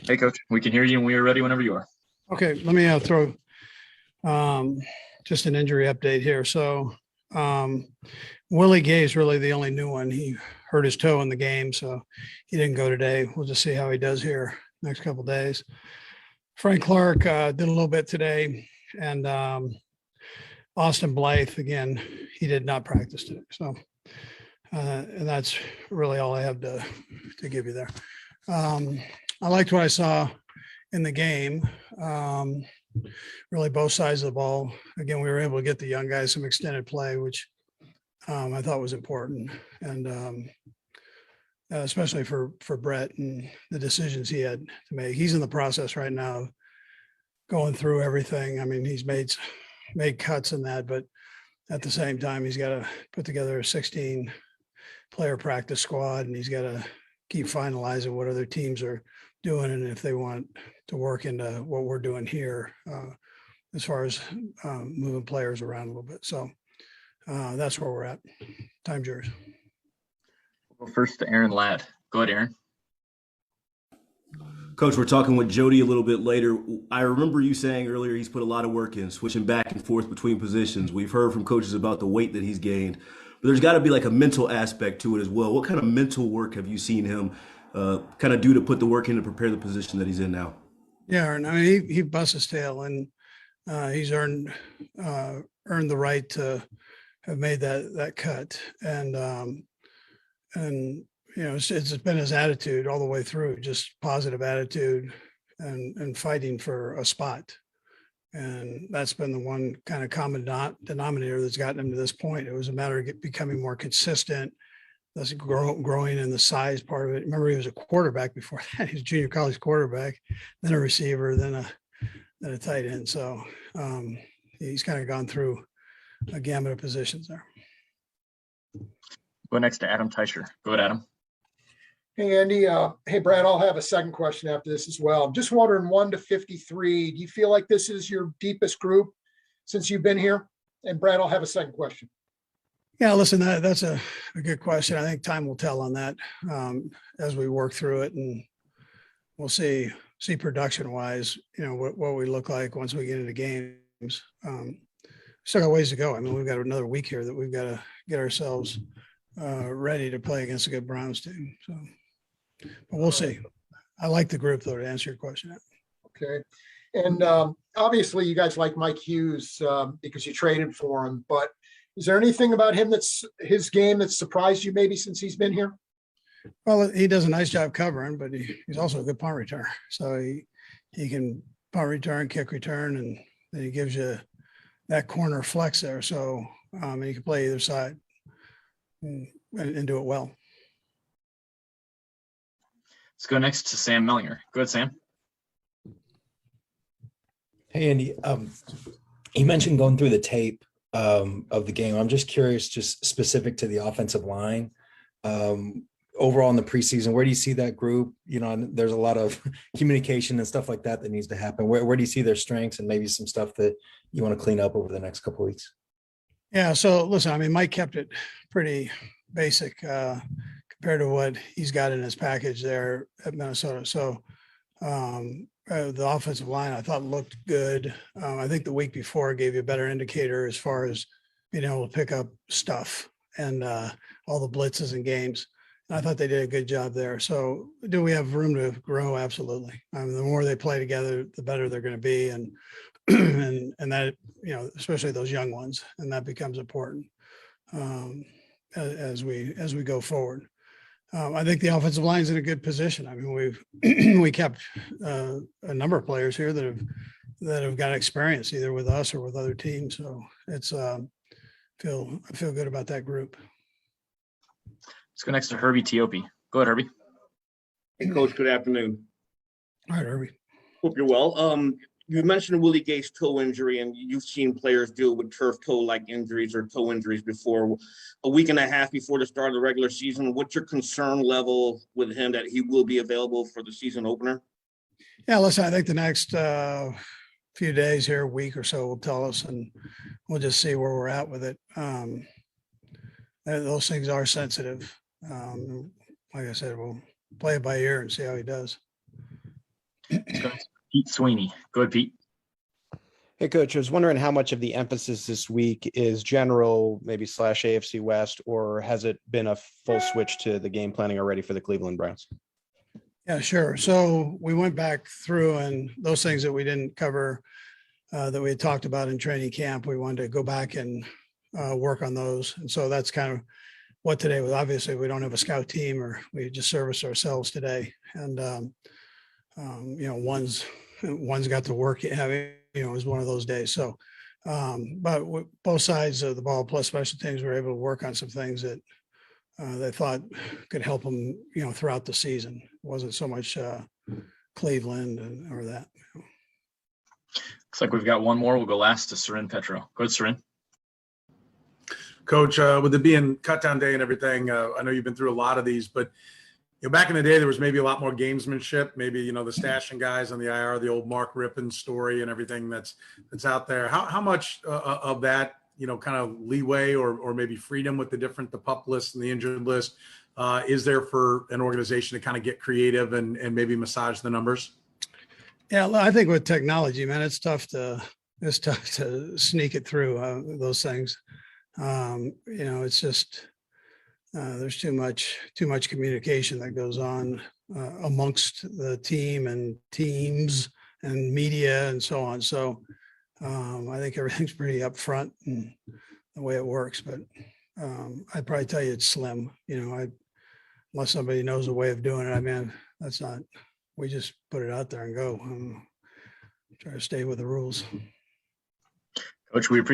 Hey, Coach. We can hear you, and we are ready whenever you are. Okay, let me throw um, just an injury update here. So Willie Gay is really the only new one. He hurt his toe in the game, so he didn't go today. We'll just see how he does here next couple of days. Frank Clark did a little bit today, and Austin Blythe, again, he did not practice today. So, and that's really all I have to give you there. I liked what I saw in the game. Really both sides of the ball. Again, we were able to get the young guys some extended play, which I thought was important. And especially for Brett and the decisions he had to make. He's in the process right now of going through everything. I mean, he's made cuts in that, but at the same time, he's got to put together a 16 player practice squad, and he's got to keep finalizing what other teams are doing and if they want to work into what we're doing here as far as moving players around a little bit. So that's where we're at. Time's yours. We'll go first to Aaron Ladd. Go ahead, Aaron. Coach, we're talking with Jody a little bit later. I remember you saying earlier he's put a lot of work in, switching back and forth between positions. We've heard from coaches about the weight that he's gained, but there's got to be like a mental aspect to it as well. What kind of mental work have you seen him kind of do to put the work in to prepare the position that he's in now? Yeah, Aaron, I mean, he busts his tail, and he's earned the right to have made that cut. And you know, it's been his attitude all the way through, just positive attitude and fighting for a spot. And that's been the one kind of common denominator that's gotten him to this point. It was a matter of becoming more consistent, that's growing in the size part of it. Remember, he was a quarterback before that. He was a junior college quarterback, then a receiver, then a tight end. So he's kind of gone through a gamut of positions there. Go next to Adam Teicher. Go ahead, Adam. Hey, Andy. Hey, Brad, I'll have a second question after this as well. I'm just wondering, 1 to 53, do you feel like this is your deepest group since you've been here? And Brad, I'll have a second question. Yeah, listen, that's a good question. I think time will tell on that as we work through it, and we'll see production wise, you know, what we look like once we get into games. Still got ways to go. I mean, we've got another week here that we've got to get ourselves ready to play against a good Browns team. So, but we'll see. I like the group though, to answer your question. Okay. And obviously you guys like Mike Hughes because you traded for him, but is there anything about him that's his game that surprised you maybe since he's been here? Well, he does a nice job covering, but he's also a good punt returner. So he can punt return, kick return, and then he gives you that corner flex there. So and he can play either side and do it well. Let's go next to Sam Mellinger. Go ahead, Sam. Hey, Andy. You mentioned going through the tape of the game. I'm just curious, just specific to the offensive line. Overall in the preseason, where do you see that group? You know, there's a lot of communication and stuff like that needs to happen. Where do you see their strengths and maybe some stuff that you want to clean up over the next couple of weeks? Yeah. So listen, I mean, Mike kept it pretty basic compared to what he's got in his package there at Minnesota. So the offensive line I thought looked good. I think the week before gave you a better indicator as far as being able to pick up stuff and all the blitzes and games. I thought they did a good job there. So do we have room to grow? Absolutely. I mean, the more they play together, the better they're going to be. And that, you know, especially those young ones, and that becomes important as we go forward. I think the offensive line is in a good position. I mean, we kept a number of players here that have got experience either with us or with other teams. So it's I feel good about that group. Let's go next to Herbie Teope. Go ahead, Herbie. Hey, Coach. Good afternoon. All right, Herbie. Hope you're well. You mentioned Willie Gay's toe injury, and you've seen players deal with turf toe-like injuries or toe injuries before. A week and a half before the start of the regular season, what's your concern level with him that he will be available for the season opener? Yeah, listen, I think the next few days here, a week or so, will tell us, and we'll just see where we're at with it. Those things are sensitive. Like I said, we'll play it by ear and see how he does. go next to Pete Sweeney. Go ahead, Pete. Hey, Coach, I was wondering how much of the emphasis this week is general, maybe / AFC West, or has it been a full switch to the game planning already for the Cleveland Browns? Yeah, sure. So we went back through, and those things that we didn't cover that we had talked about in training camp, we wanted to go back and work on those. And so that's kind of what today was. Obviously, we don't have a scout team, or we just service ourselves today. And, one's got to work, it was one of those days. So, but both sides of the ball plus special teams were able to work on some things that they thought could help them, throughout the season. It wasn't so much Cleveland or that. Looks like we've got one more. We'll go last to Sarin Petro. Go ahead, Sarin. Coach, with it being cut down day and everything, I know you've been through a lot of these, but back in the day, there was maybe a lot more gamesmanship. Maybe the stashing guys on the IR, the old Mark Rippon story, and everything that's out there. How much of that kind of leeway or maybe freedom with the pup list and the injured list is there for an organization to kind of get creative and maybe massage the numbers? Yeah, I think with technology, man, it's tough to sneak it through those things. It's just there's too much communication that goes on amongst the team and teams and media and so on. So I think everything's pretty upfront in the way it works, but I'd probably tell you it's slim. Unless somebody knows a way of doing it. I mean, that's not. We just put it out there and go. Try to stay with the rules. Coach, we appreciate